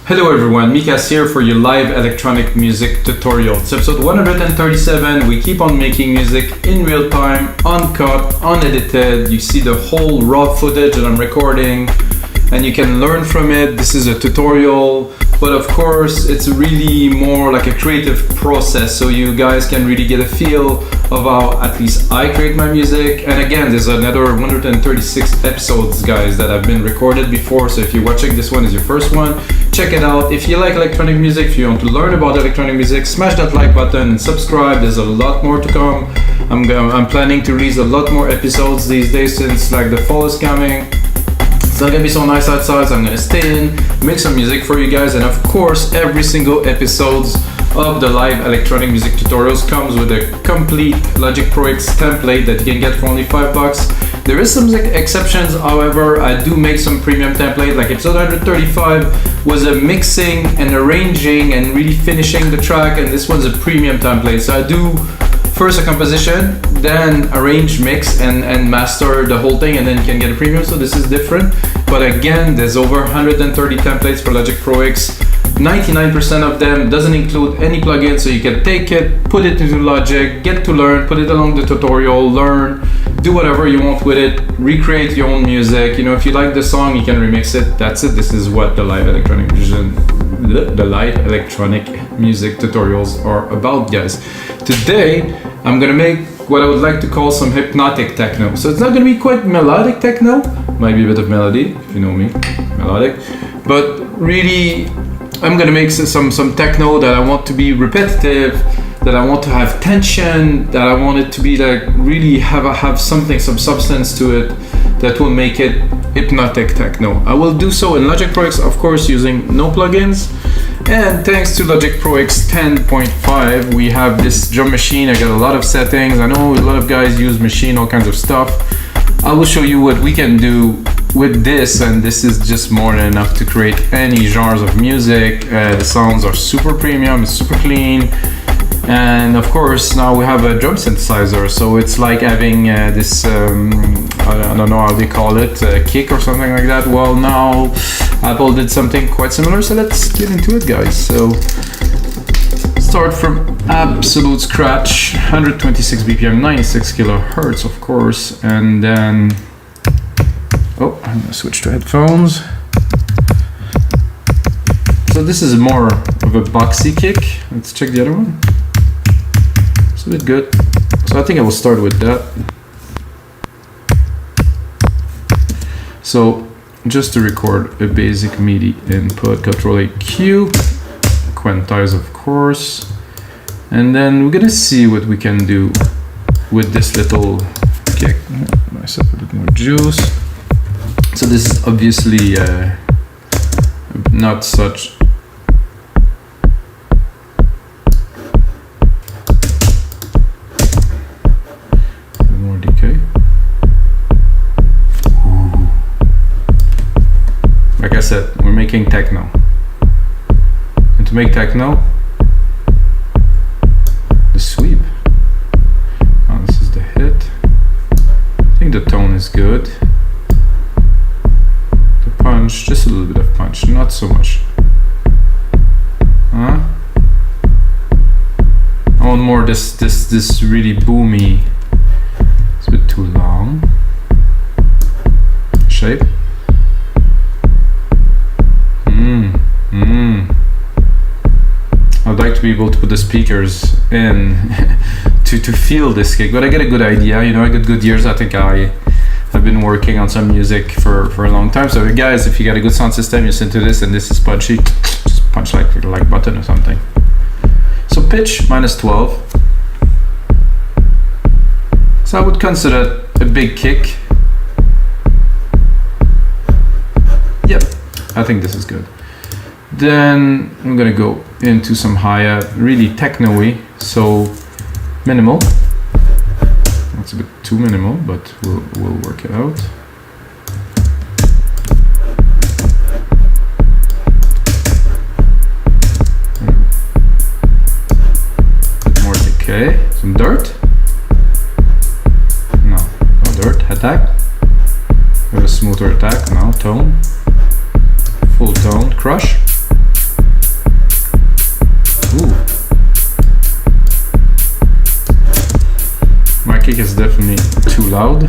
Hello everyone, Mikas here for your live electronic music tutorial. It's episode 137. We keep on making music in real time, uncut, unedited. You see the whole raw footage that I'm recording and you can learn from it. This is a tutorial, but of course it's really more like a creative process, so you guys can really get a feel of how at least I create my music. And again, there's another 136 episodes, guys, that have been recorded before, so if you're watching this one is your first one, check it out. If you like electronic music, if you want to learn about electronic music, smash that like button and subscribe. There's a lot more to come. I'm planning to release a lot more episodes these days since like the fall is coming. It's not gonna be so nice outside, so I'm gonna stay in, make some music for you guys, and of course every single episodes of the live electronic music tutorials comes with a complete Logic Pro X template that you can get for only $5. There is some exceptions, however. I do make some premium template, like episode 135 was a mixing and arranging and really finishing the track, and this one's a premium template. So I do first a composition, then arrange, mix, and master the whole thing, and then you can get a premium, so this is different. But again, there's over 130 templates for Logic Pro X. 99% of them doesn't include any plugins, so you can take it, put it into Logic, get to learn, put it along the tutorial, learn, do whatever you want with it, recreate your own music. You know, if you like the song, you can remix it. That's it. This is what the live electronic music tutorials are about, guys. Today, I'm gonna make what I would like to call some hypnotic techno. So it's not gonna be quite melodic techno, might be a bit of melody, if you know me, melodic, but really, I'm gonna make some techno that I want to be repetitive, that I want to have tension, that I want it to be like really have something, some substance to it that will make it hypnotic techno. I will do so in Logic Pro X, of course, using no plugins. And thanks to Logic Pro X 10.5, we have this drum machine. I got a lot of settings. I know a lot of guys use machine, all kinds of stuff. I will show you what we can do with this, and this is just more than enough to create any genres of music. The sounds are super premium, it's super clean, and of course now we have a drum synthesizer, so it's like having this I don't know how they call it, a kick or something like that. Well, now Apple did something quite similar, so let's get into it, guys. So start from absolute scratch, 126 BPM, 96 kilohertz, of course, and then I'm gonna switch to headphones. So this is more of a boxy kick. Let's check the other one. It's a bit good. So I think I will start with that. So just to record a basic MIDI input, Control EQ, quantize of course, and then we're gonna see what we can do with this little kick. Myself a bit more juice. So this is obviously not such more decay. Ooh. Like I said, we're making techno, and to make techno, the sweep. Oh, this is the hit. I think the tone is good. Punch, just a little bit of punch, not so much. I want more this really boomy. It's a bit too long. Shape. I'd like to be able to put the speakers in to feel this kick, but I get a good idea. You know, I got good ears. I think I've been working on some music for a long time. So guys, if you got a good sound system, you listen to this and this is punchy, just punch like button or something. So pitch -12. So I would consider a big kick. Yep, I think this is good. Then I'm gonna go into some hi-hat, really techno-y, so minimal. It's a bit too minimal, but we'll work it out. Bit more decay, some dirt. No dirt. Attack. We have a smoother attack now. Tone. Full tone. Crush. loud.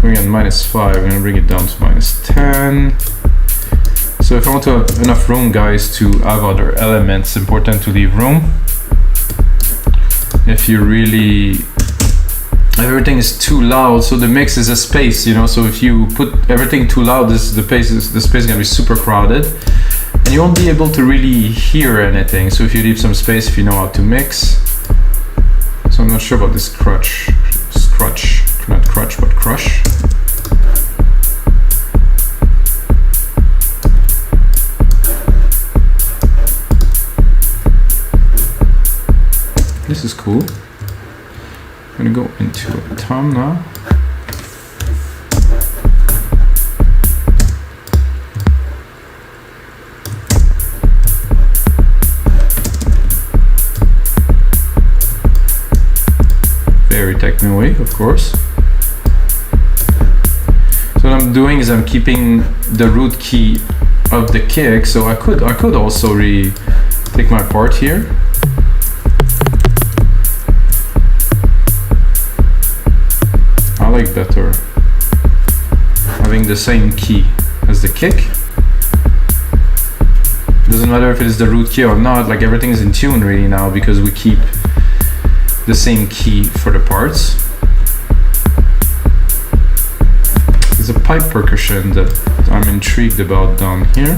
Going at -5, I'm gonna bring it down to -10. So if I want to have enough room, guys, to have other elements, important to leave room. If you really, everything is too loud, so the mix is a space, you know, so if you put everything too loud, the space is gonna be super crowded, and you won't be able to really hear anything. So if you leave some space, if you know how to mix. So I'm not sure about this crutch, not crutch, but crush. This is cool. I'm gonna go into a tom now. Very techno-y, of course. So what I'm doing is I'm keeping the root key of the kick. So I could also take my part here. I like better having the same key as the kick. Doesn't matter if it is the root key or not, like everything is in tune really now because we keep the same key for the parts. There's a pipe percussion that I'm intrigued about down here.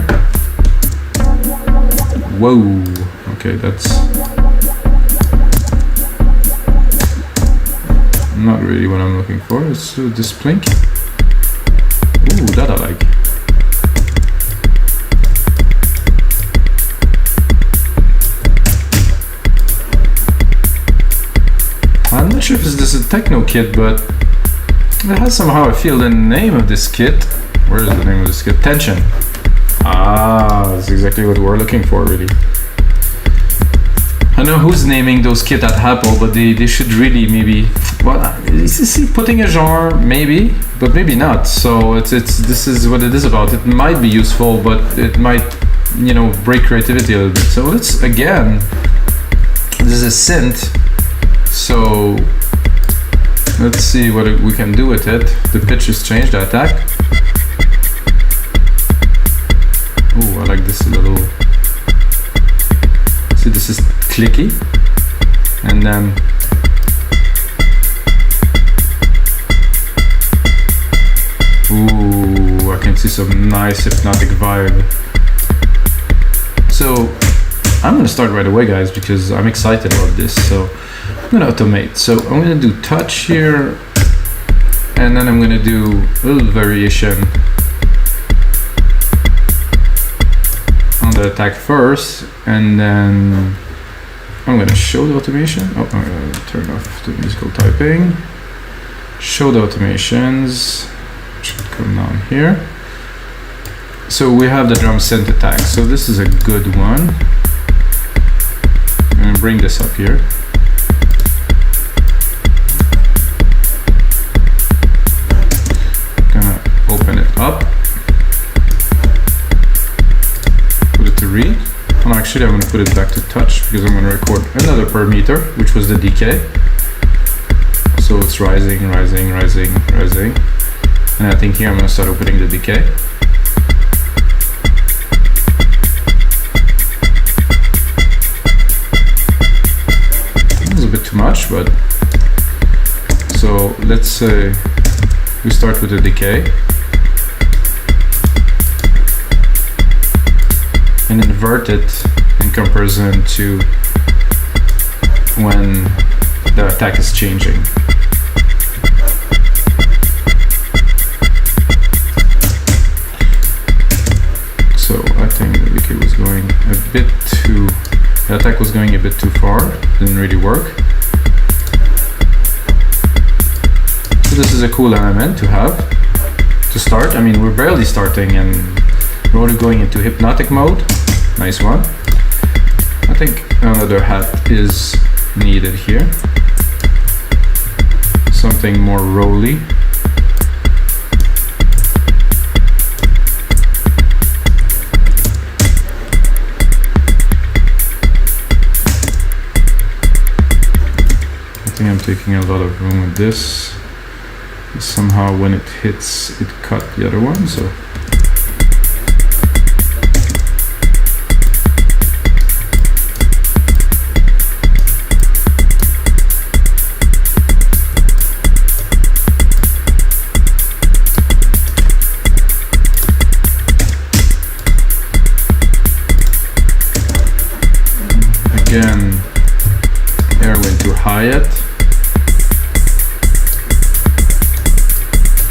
Whoa, okay, that's not really what I'm looking for. Let's do this plink. Ooh, that I like. I'm not sure if this is a techno kit, but it has somehow I feel the name of this kit. Where is the name of this kit? Tension. Ah, that's exactly what we're looking for, really. I know who's naming those kits at Apple, but they should really maybe, well, see, putting a genre maybe, but maybe not. So this is what it is about. It might be useful, but it might, you know, break creativity a little bit. So let's again. This is a synth. So let's see what we can do with it. The pitch is changed, the attack. Oh, I like this a little. See, this is clicky, and then ooh, I can see some nice hypnotic vibe. So I'm gonna start right away, guys, because I'm excited about this. So I'm gonna automate. So I'm gonna do touch here, and then I'm gonna do a little variation on the attack first, and then I'm gonna show the automation. Oh, I'm gonna turn off the musical typing. Show the automations. Should come down here. So we have the drum synth attack. So this is a good one. I'm gonna bring this up here. Gonna open it up. Put it to read. Oh, actually, I'm going to put it back to touch because I'm going to record another per meter, which was the decay. So it's rising, rising, rising, rising. And I think here I'm going to start opening the decay. That was a bit too much, but so let's say we start with the decay. And invert it in comparison to when the attack is changing. So I think the decay was going a bit too, the attack was going a bit too far, didn't really work. So this is a cool element to have to start. I mean, we're barely starting and we're already going into hypnotic mode. Nice one. I think another hat is needed here. Something more rolly. I think I'm taking a lot of room with this. Somehow when it hits, it cut the other one, so. Again, air went too high yet.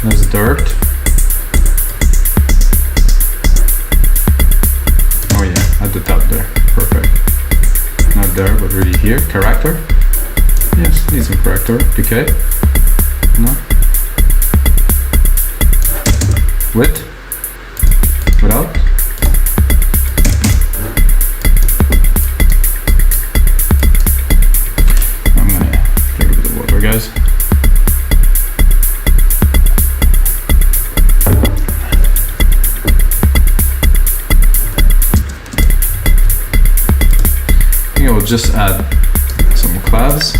There's dirt. Oh yeah, at the top there. Perfect. Not there, but really here. Character. Yes, need some character. Decay. No. Width. Without. I'm gonna drink a bit of water, guys. We'll just add some clavs.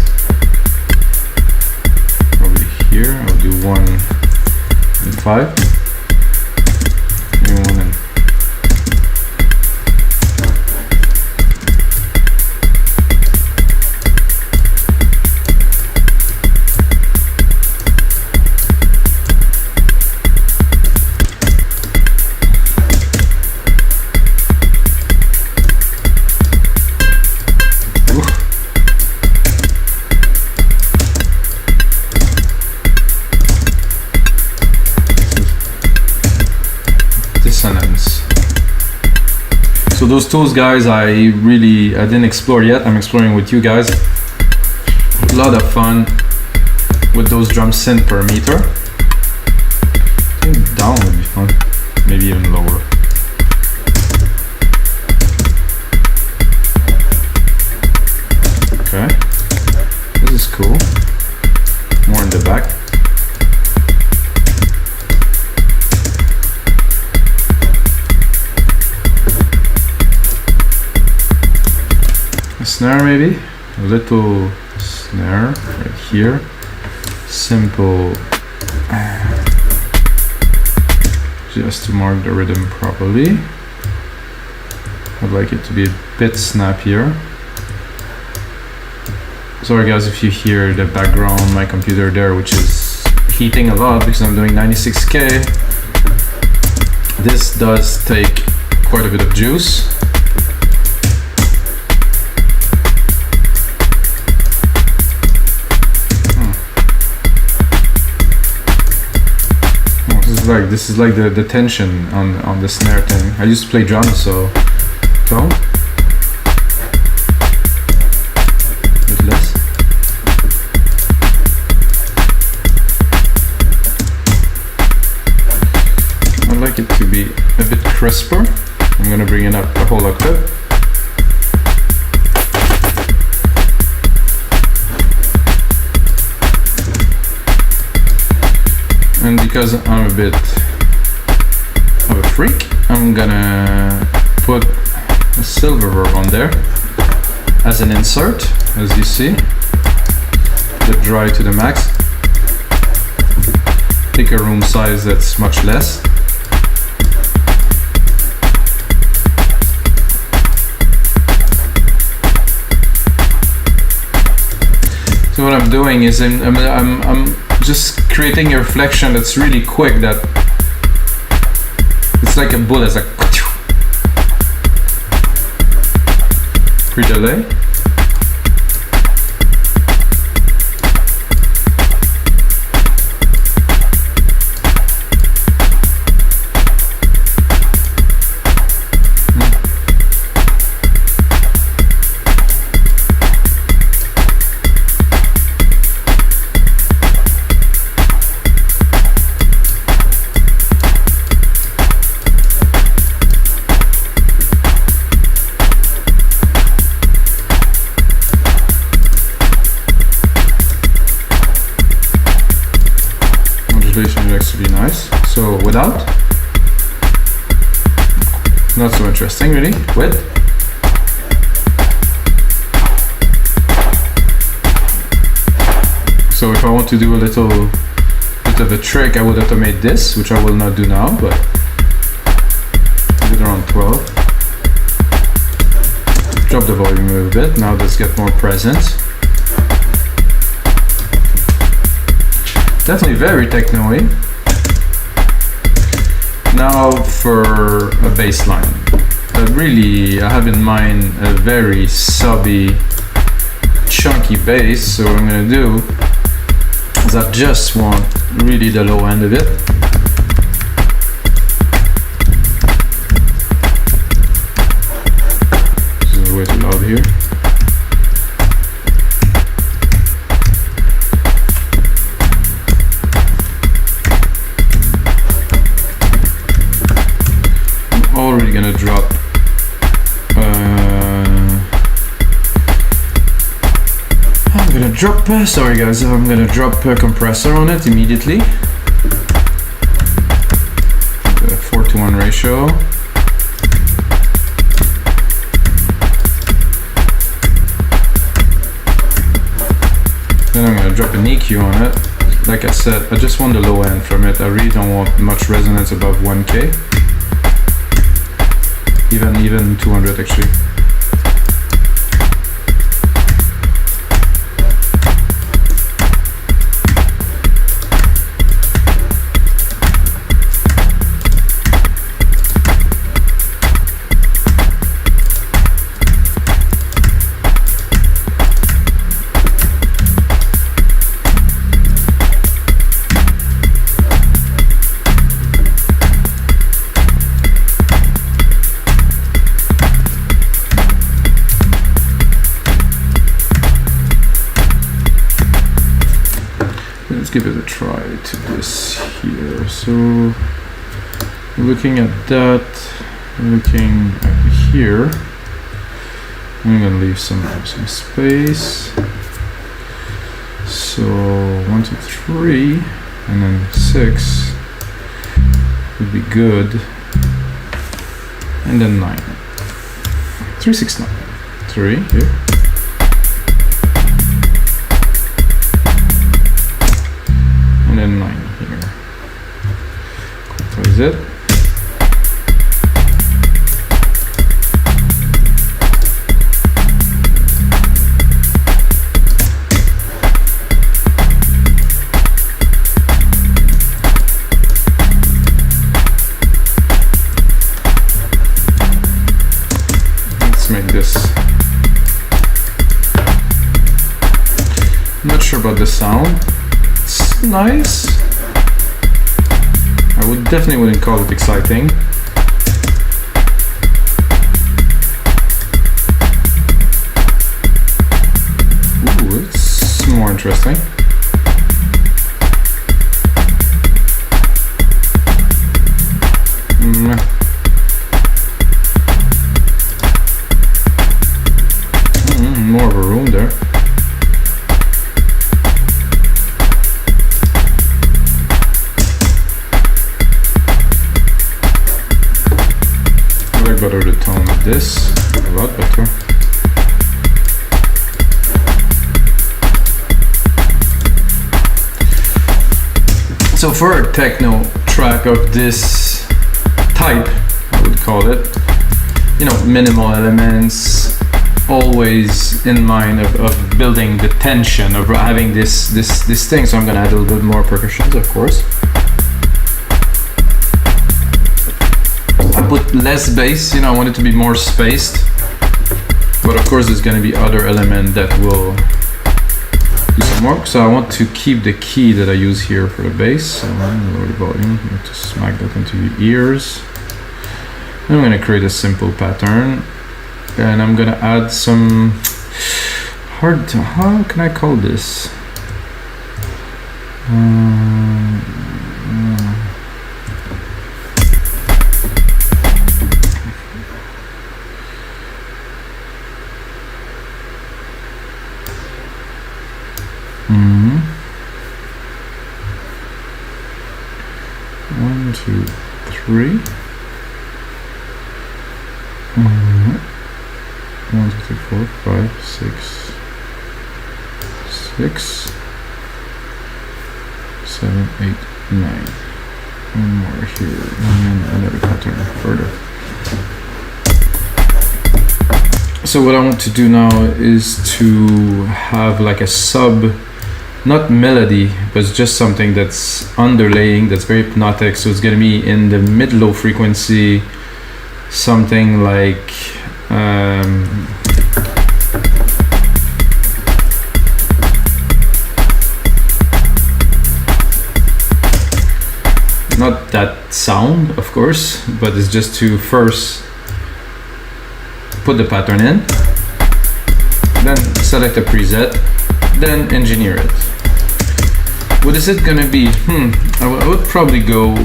Probably here. I'll do 1 and 5. And 1 and dissonance. So those tools, guys, I didn't explore yet. I'm exploring with you guys. A lot of fun with those drum synth per meter. I think down would be fun, maybe even lower. Okay, this is cool. More in the back. A snare maybe, a little snare right here, simple, just to mark the rhythm properly. I'd like it to be a bit snappier. Sorry guys if you hear the background on my computer there, which is heating a lot because I'm doing 96K. This does take quite a bit of juice. This is like the tension on the snare thing. I used to play drums, so tone. A bit less. I'd like it to be a bit crisper. I'm gonna bring it up a whole octave. And because I'm a bit of a freak, I'm gonna put a silver verb on there as an insert, as you see. The dry to the max. Pick a room size that's much less. So what I'm doing is I'm just creating a reflection that's really quick, that it's like a bullet, it's like pre-delay. To be nice. So without, not so interesting really. With, so if I want to do a little bit of a trick, I would automate this, which I will not do now, but leave it around 12. Drop the volume a little bit. Now let's get more presence. Definitely very techno-y. Now for a bass line. Really, I have in mind a very subby, chunky bass. So what I'm gonna do is I just want really the low end of it. This is way too loud here. I'm already gonna drop sorry guys, I'm gonna drop a compressor on it immediately. 4:1 ratio. Then I'm gonna drop an EQ on it. Like I said, I just want the low end from it. I really don't want much resonance above 1K. Even 200 actually. Let's give it a try to this here. So looking at that, looking at here, I'm gonna leave some space. So 1, 2, 3, and then 6 would be good, and then 9. 3, 6, 9. 3 here. And then 9 here. What is it? Let's make this. I'm not sure about the sound. It's nice. I would definitely wouldn't call it exciting. Ooh, it's more interesting. More of a room there. Better the tone of this, a lot better. So for a techno track of this type, I would call it, you know, minimal elements, always in mind of building the tension of having this thing. So I'm gonna add a little bit more percussions, of course. Put less bass, you know, I want it to be more spaced, but of course there's going to be other element that will do some work. So I want to keep the key that I use here for the bass. So I'm going to lower the volume, you have to smack that into your ears. And I'm going to create a simple pattern, and I'm going to add some how can I call this? One, two, three. 1, 2, 3, 4, 5, 6, 6, 7, 8. 9. One more here, and another pattern further. So what I want to do now is to have like a sub, not melody, but just something that's underlaying, that's very hypnotic. So it's gonna be in the mid-low frequency, something like not that sound, of course, but it's just to first put the pattern in, then select a preset, then engineer it. What is it gonna be? I would probably go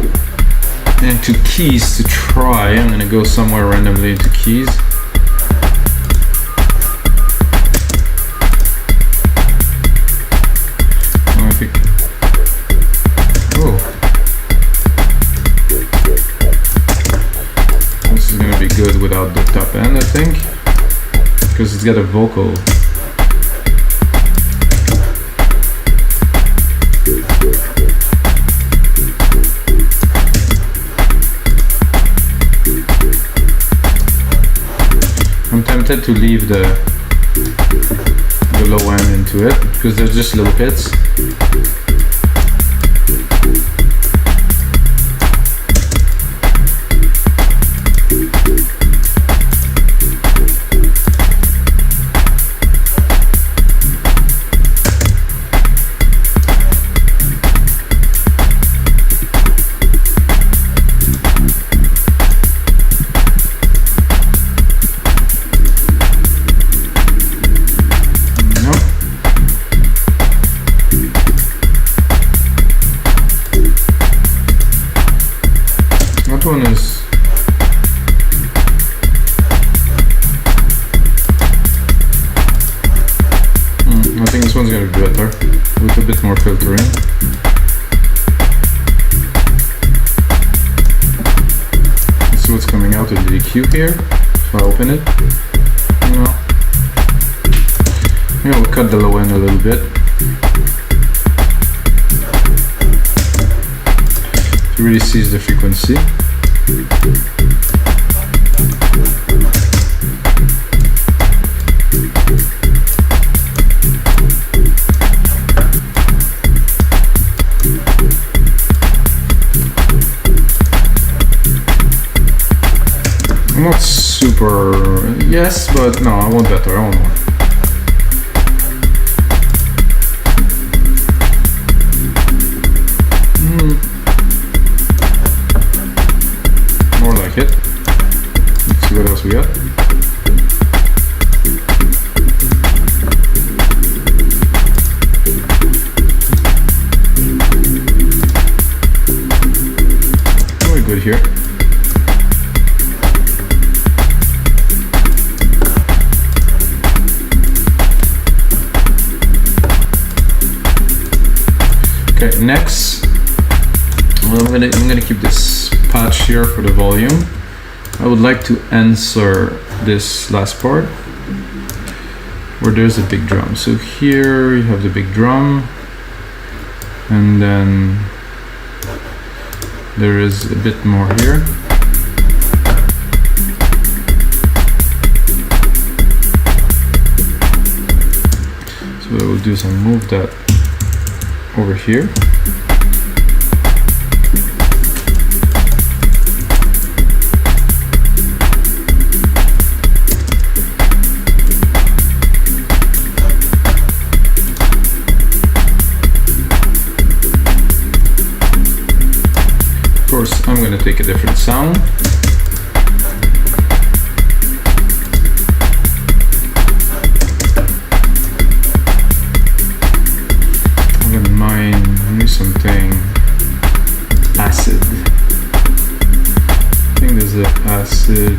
into keys to try. I'm gonna go somewhere randomly into keys. Good without the top end, I think, because it's got a vocal. I'm tempted to leave the low end into it because they're just low hits. One is I think this one's gonna be better with a bit more filtering. Let's see what's coming out of the EQ here. So I open it. We'll cut the low end a little bit. To really seize the frequency. Not super, yes, but no, I want better, I want more. More like it. Let's see what else we got. Very good here. Okay, next, well, I'm gonna keep this patch here for the volume. I would like to answer this last part where there's a big drum. So here you have the big drum, and then there is a bit more here. So what I will do is I'll move that over here. Of course, I'm going to take a different sound. Something acid. I think there's an acid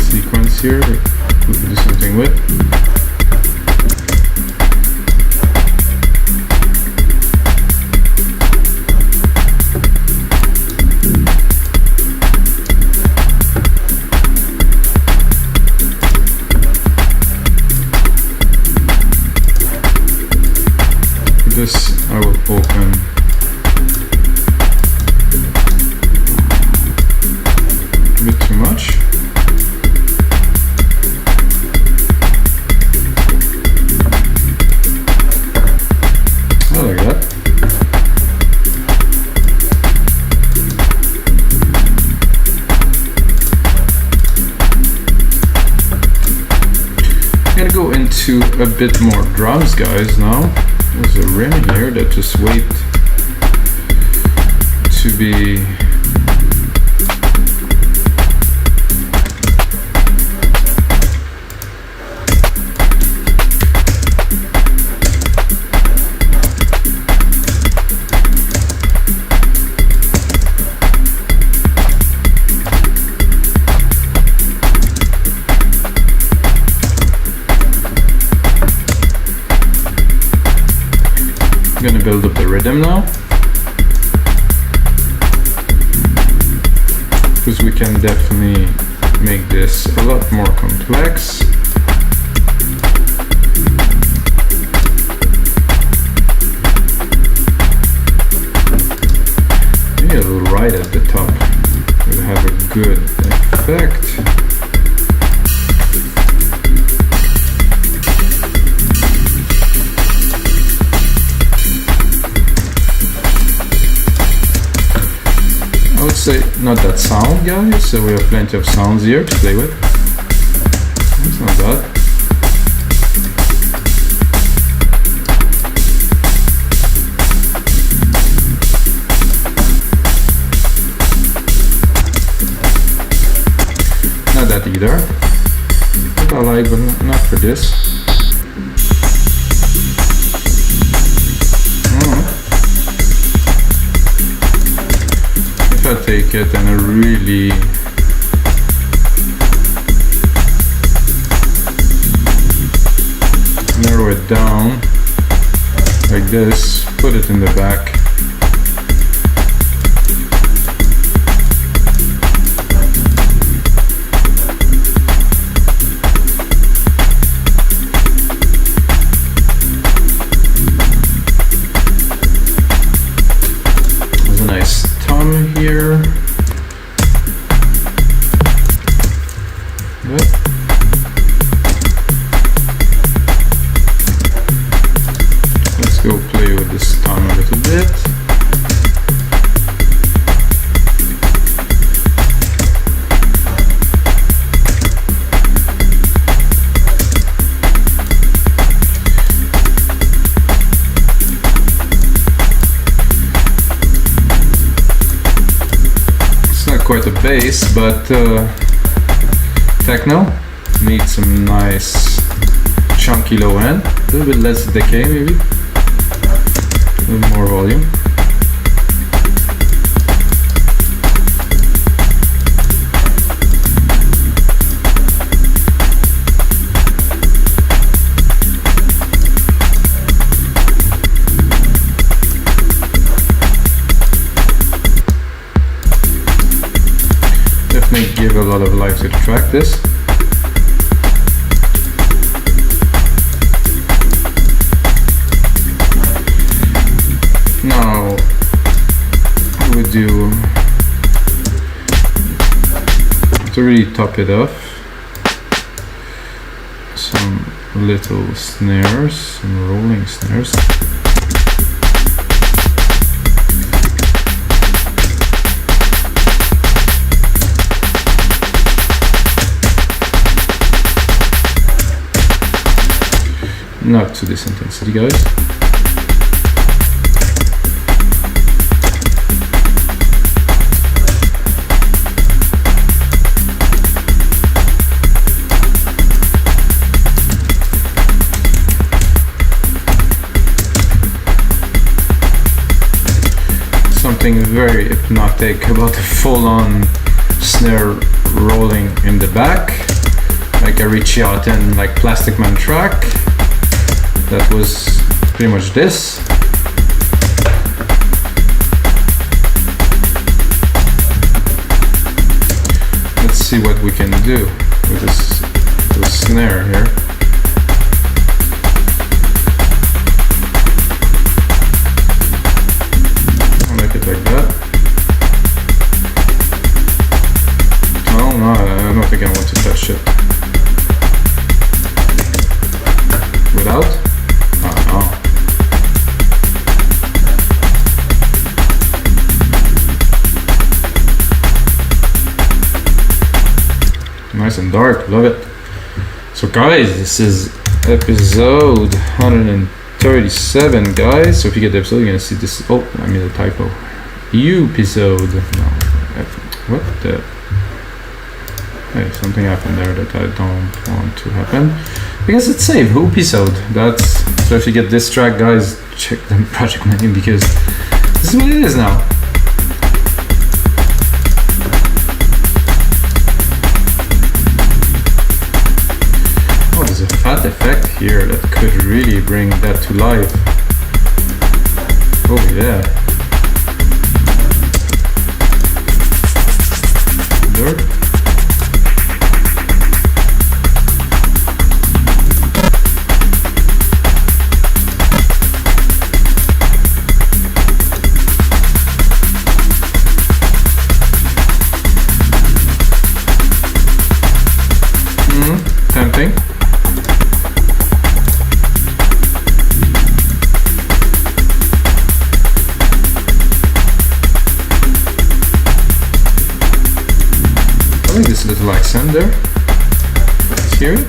sequence here that we can do something with. This I will open into a bit more drums, guys, now. There's a rim here that just wait to be I'm gonna build up the rhythm now, because we can definitely make this a lot more complex. Maybe a little right at the top will have a good effect. I would say not that sound, guys, so we have plenty of sounds here to play with. It's not bad. Not that either. But I like, but not for this. I take it and I really narrow it down like this, put it in the back. There's a nice tom here. Good. Let's go play with this tom a little bit. Quite a bass, but techno needs some nice chunky low end, a little bit less decay maybe, a little more volume. Give a lot of life to the track. This now I would do to really top it off some little snares, some rolling snares. Not to this intensity, guys. Something very hypnotic about the full-on snare rolling in the back, like a Richie Houghton, like Plastic Man track. That was pretty much this. Let's see what we can do with this snare here. I'll make it like that. Oh no, I don't think I want to touch it. Without? Nice and dark, love it. So guys, this is episode 137, guys. So if you get the episode, you're gonna see this. Oh, I made a typo. Episode. No. What the? Hey, something happened there that I don't want to happen. Because it's saved. Episode. That's so. If you get this track, guys, check the project menu because this is what it is now. There's a fat effect here that could really bring that to life. Oh yeah. Dirt. Tempting. This little accent there. Let's hear it.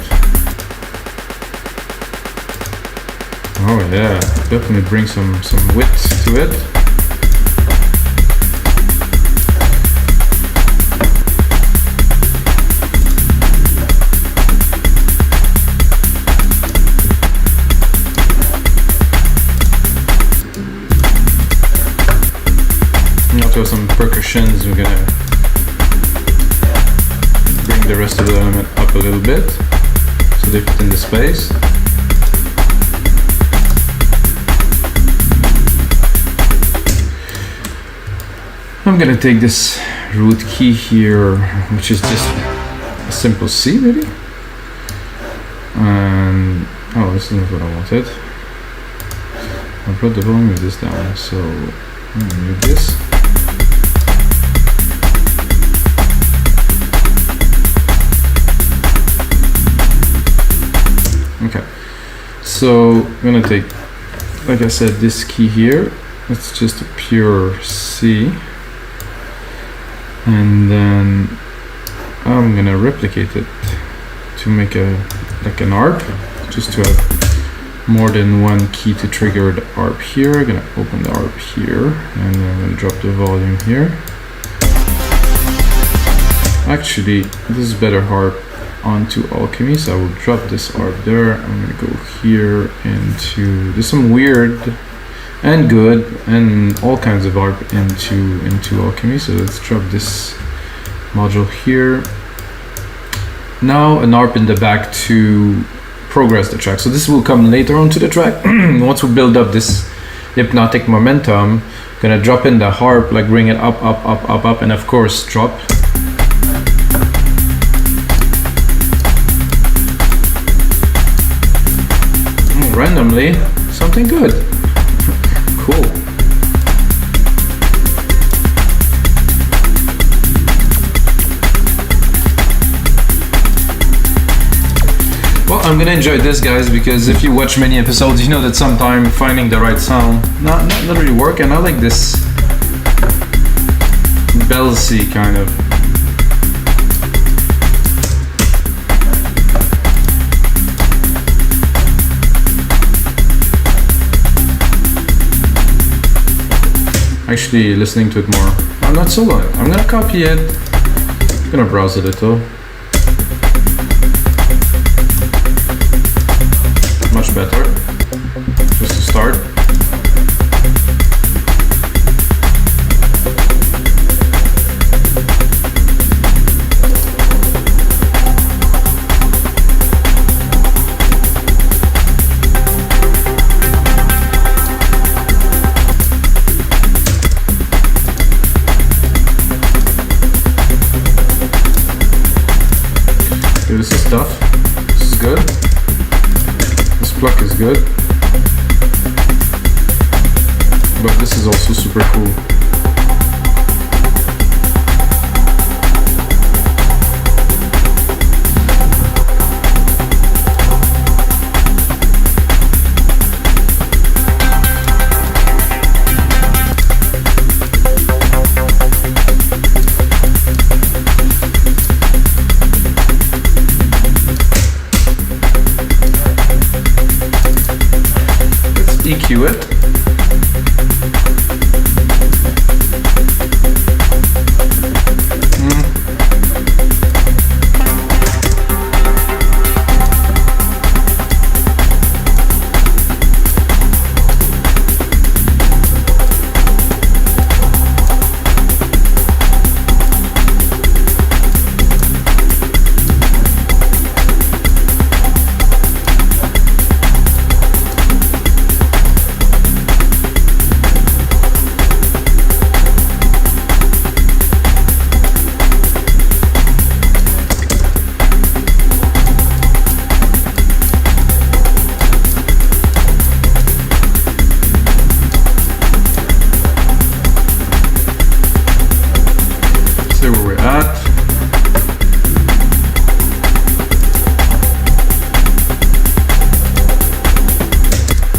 Oh yeah, definitely bring some width to it. And also some percussions. We're gonna the rest of the element up a little bit so they fit in the space. I'm gonna take this root key here, which is just a simple C really, and oh, this isn't what I wanted. I brought the volume of this down, so I'm gonna move this. Okay, so I'm gonna take, like I said, this key here. It's just a pure C, and then I'm gonna replicate it to make like an ARP, just to have more than one key to trigger the ARP here. I'm gonna open the ARP here, and then I'm gonna drop the volume here. Actually, this is better harp onto Alchemy, so I will drop this ARP there. I'm gonna go here into, there's some weird and good and all kinds of ARP into Alchemy, so let's drop this module here. Now an ARP in the back to progress the track, so this will come later onto the track. Once we build up this hypnotic momentum, I'm gonna drop in the harp, like bring it up, and of course drop. Randomly, something good. Cool. Well, I'm gonna enjoy this, guys, because if you watch many episodes, you know that sometimes finding the right sound not really work, and I like this bellsy kind of. Actually listening to it more. I'm not so long. I'm gonna copy it. I'm gonna browse a little. Much better. Just to start. This is tough. This is good. This pluck is good. But this is also super cool. do it.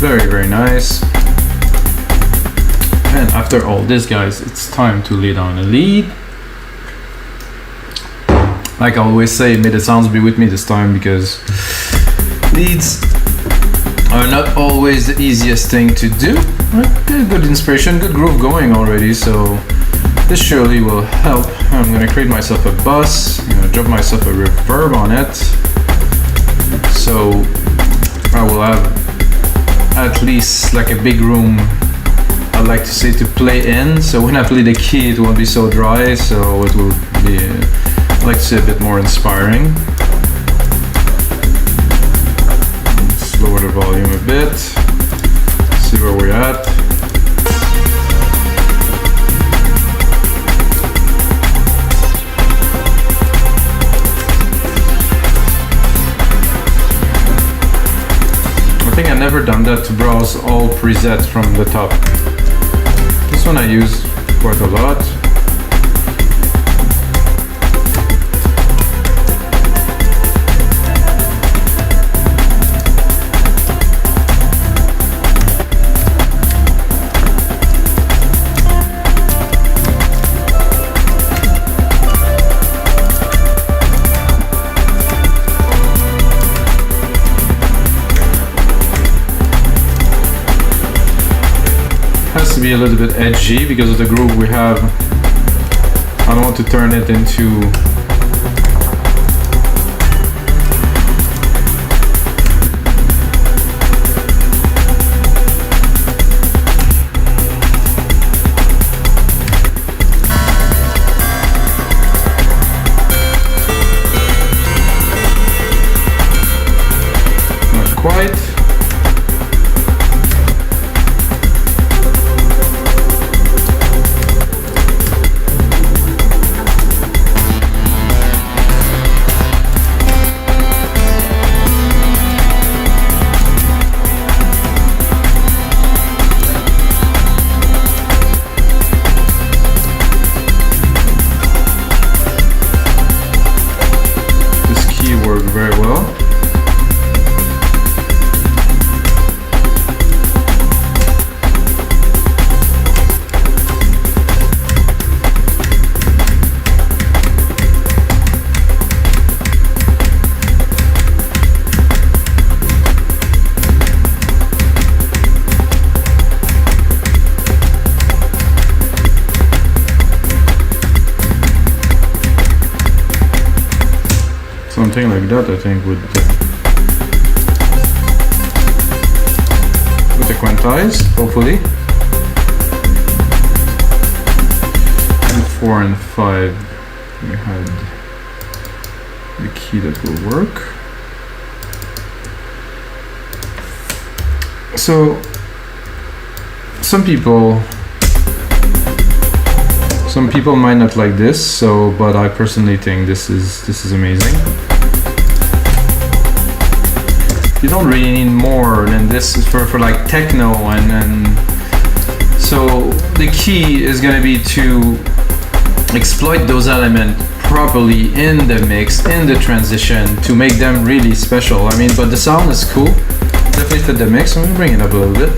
Very, very nice. And after all this, guys, it's time to lay down a lead. Like I always say, may the sounds be with me this time, because leads are not always the easiest thing to do. Good inspiration, good groove going already, so this surely will help. I'm gonna create myself a bus, I'm gonna drop myself a reverb on it, so I will have at least like a big room, I like to say, to play in. So when I play the key, it won't be so dry, so it will be, I like to say, a bit more inspiring. Let's lower the volume a bit, see where we're at. I think I've never done that, to browse all presets from the top. This one I use quite a lot. Has to be a little bit edgy because of the groove we have. I don't want to turn it into not quite. Very well. Something like that, I think, with the quantize, hopefully. And 4 and 5, we had the key that will work. So some people might not like this, so but I personally think this is amazing. You don't really need more than this for like techno, and so the key is going to be to exploit those elements properly in the mix, in the transition, to make them really special. I mean, but the sound is cool, definitely fit the mix. I'm going to bring it up a little bit.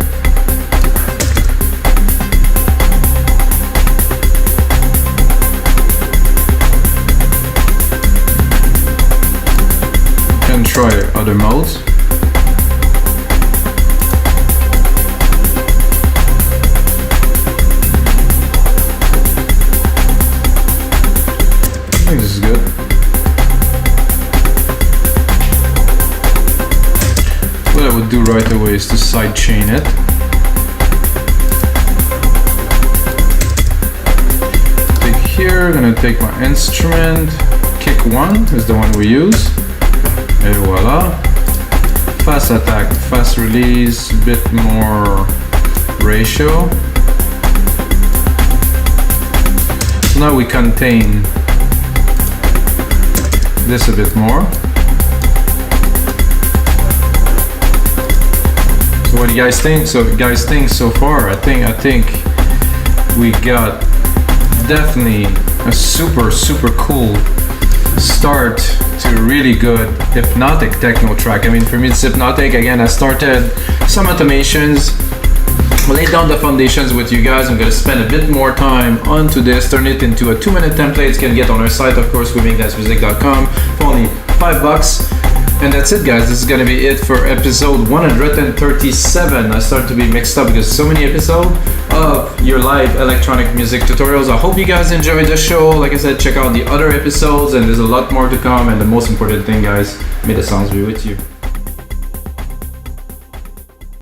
Try other modes. think this is good. What I would do right away is to sidechain it. Take here, I'm gonna take my instrument. Kick 1 is the one we use. Et voila. Fast attack, fast release, bit more ratio. So now we contain this a bit more. So what do you guys think? So far, I think we got definitely a super cool start to a really good hypnotic techno track. I mean, for me it's hypnotic. Again, I started some automations, laid down the foundations with you guys. I'm gonna spend a bit more time onto this, turn it into a 2-minute template. You can get on our site, of course, wemakedancemusic.com for only $5. And that's it, guys. This is gonna be it for episode 137. I start to be mixed up because so many episodes of your live electronic music tutorials. I hope you guys enjoyed the show. Like I said, check out the other episodes, and there's a lot more to come. And the most important thing, guys, may the sounds be with you.